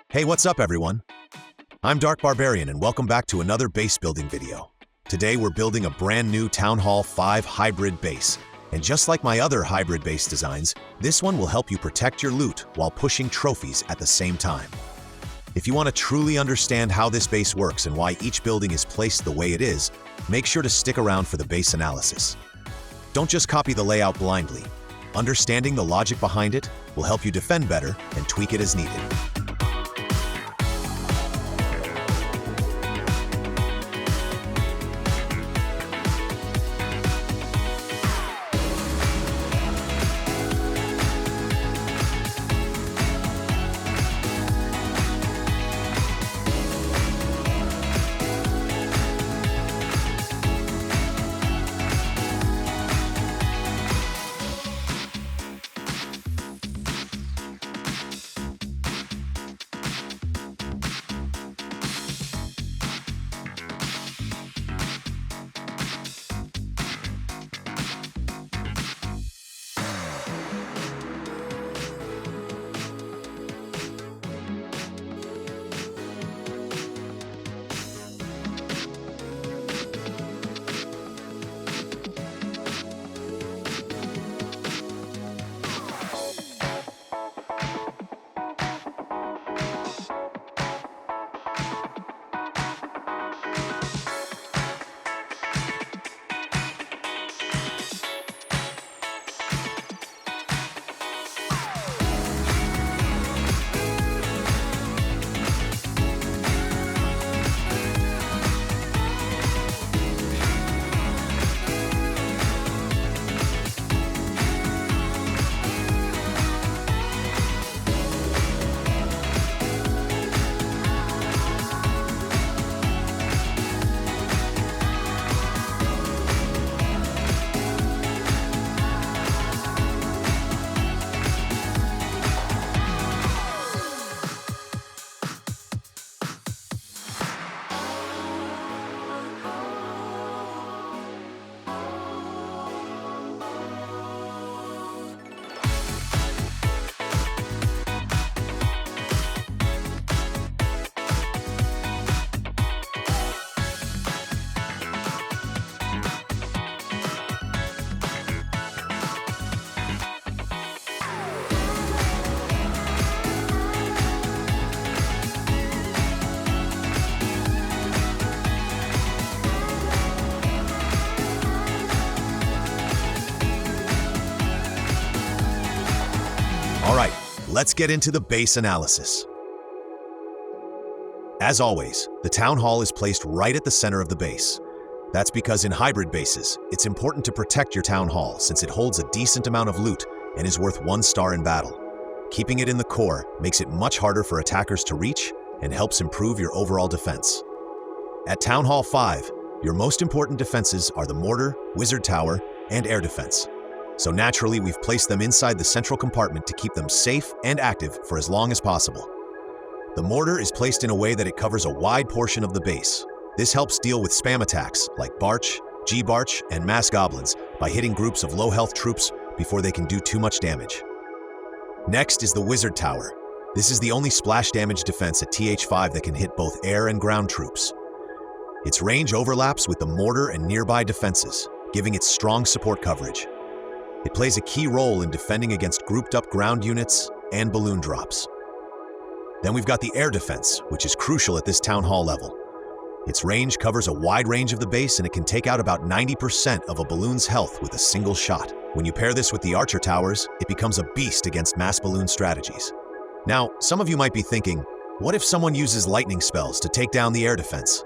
Hey, what's up everyone? I'm Dark Barbarian and welcome back to another base building video. Today we're building a brand new Town Hall 5 hybrid base. And just like my other hybrid base designs, this one will help you protect your loot while pushing trophies at the same time. If you want to truly understand how this base works and why each building is placed the way it is, make sure to stick around for the base analysis. Don't just copy the layout blindly. Understanding the logic behind it will help you defend better and tweak it as needed. Alright, let's get into the base analysis. As always, the Town Hall is placed right at the center of the base. That's because in hybrid bases, it's important to protect your Town Hall since it holds a decent amount of loot and is worth 1 star in battle. Keeping it in the core makes it much harder for attackers to reach and helps improve your overall defense. At Town Hall 5, your most important defenses are the mortar, wizard tower, and air defense. So naturally, we've placed them inside the central compartment to keep them safe and active for as long as possible. The mortar is placed in a way that it covers a wide portion of the base. This helps deal with spam attacks like Barch, G-Barch, and mass goblins by hitting groups of low-health troops before they can do too much damage. Next is the wizard tower. This is the only splash damage defense at TH5 that can hit both air and ground troops. Its range overlaps with the mortar and nearby defenses, giving it strong support coverage. It plays a key role in defending against grouped-up ground units and balloon drops. Then we've got the air defense, which is crucial at this Town Hall level. Its range covers a wide range of the base and it can take out about 90% of a balloon's health with a single shot. When you pair this with the archer towers, it becomes a beast against mass balloon strategies. Now, some of you might be thinking, what if someone uses lightning spells to take down the air defense?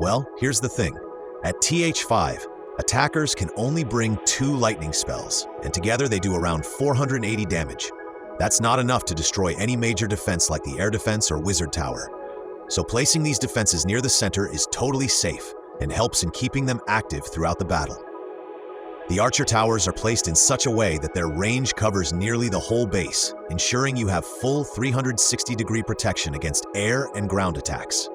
Well, here's the thing. At TH5, attackers can only bring 2 lightning spells, and together they do around 480 damage. That's not enough to destroy any major defense like the air defense or wizard tower. So placing these defenses near the center is totally safe and helps in keeping them active throughout the battle. The archer towers are placed in such a way that their range covers nearly the whole base, ensuring you have full 360-degree protection against air and ground attacks.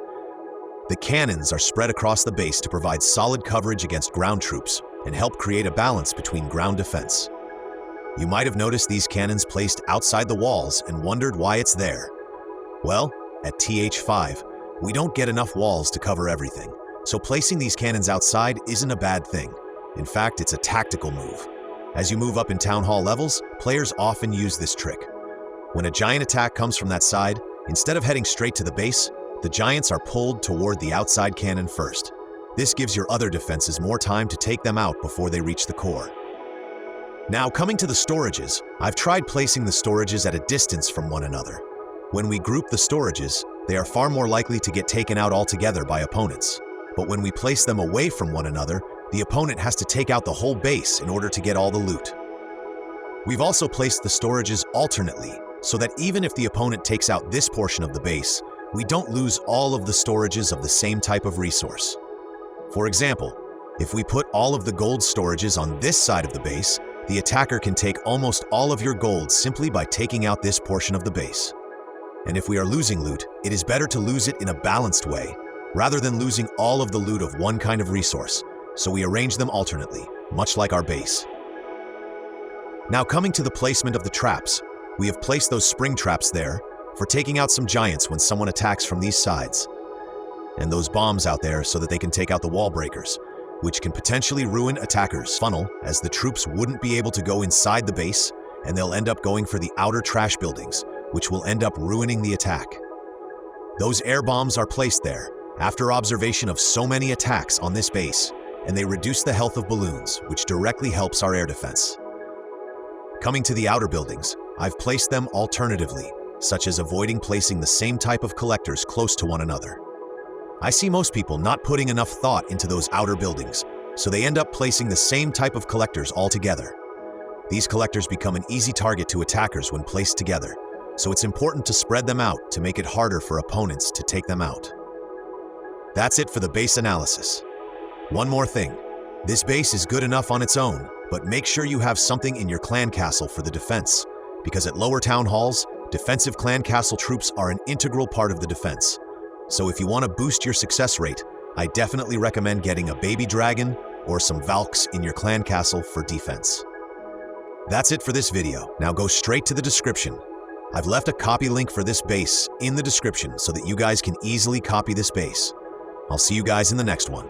The cannons are spread across the base to provide solid coverage against ground troops and help create a balance between ground defense. You might have noticed these cannons placed outside the walls and wondered why it's there. Well, at TH5, we don't get enough walls to cover everything, so placing these cannons outside isn't a bad thing. In fact, it's a tactical move. As you move up in town hall levels, players often use this trick. When a giant attack comes from that side, instead of heading straight to the base, the giants are pulled toward the outside cannon first. This gives your other defenses more time to take them out before they reach the core. Now, coming to the storages, I've tried placing the storages at a distance from one another. When we group the storages, they are far more likely to get taken out altogether by opponents. But when we place them away from one another, the opponent has to take out the whole base in order to get all the loot. We've also placed the storages alternately, so that even if the opponent takes out this portion of the base, we don't lose all of the storages of the same type of resource. For example, if we put all of the gold storages on this side of the base, the attacker can take almost all of your gold simply by taking out this portion of the base. And if we are losing loot, it is better to lose it in a balanced way, rather than losing all of the loot of one kind of resource, so we arrange them alternately, much like our base. Now coming to the placement of the traps, we have placed those spring traps there for taking out some giants when someone attacks from these sides, and those bombs out there so that they can take out the wall breakers, which can potentially ruin attackers' funnel, as the troops wouldn't be able to go inside the base, and they'll end up going for the outer trash buildings, which will end up ruining the attack. Those air bombs are placed there after observation of so many attacks on this base, and they reduce the health of balloons, which directly helps our air defense. Coming to the outer buildings, I've placed them alternatively, such as avoiding placing the same type of collectors close to one another. I see most people not putting enough thought into those outer buildings, so they end up placing the same type of collectors all together. These collectors become an easy target to attackers when placed together, so it's important to spread them out to make it harder for opponents to take them out. That's it for the base analysis. One more thing, this base is good enough on its own, but make sure you have something in your clan castle for the defense, because at lower town halls, defensive clan castle troops are an integral part of the defense. So if you want to boost your success rate, I definitely recommend getting a baby dragon or some Valks in your clan castle for defense. That's it for this video. Now go straight to the description. I've left a copy link for this base in the description so that you guys can easily copy this base. I'll see you guys in the next one.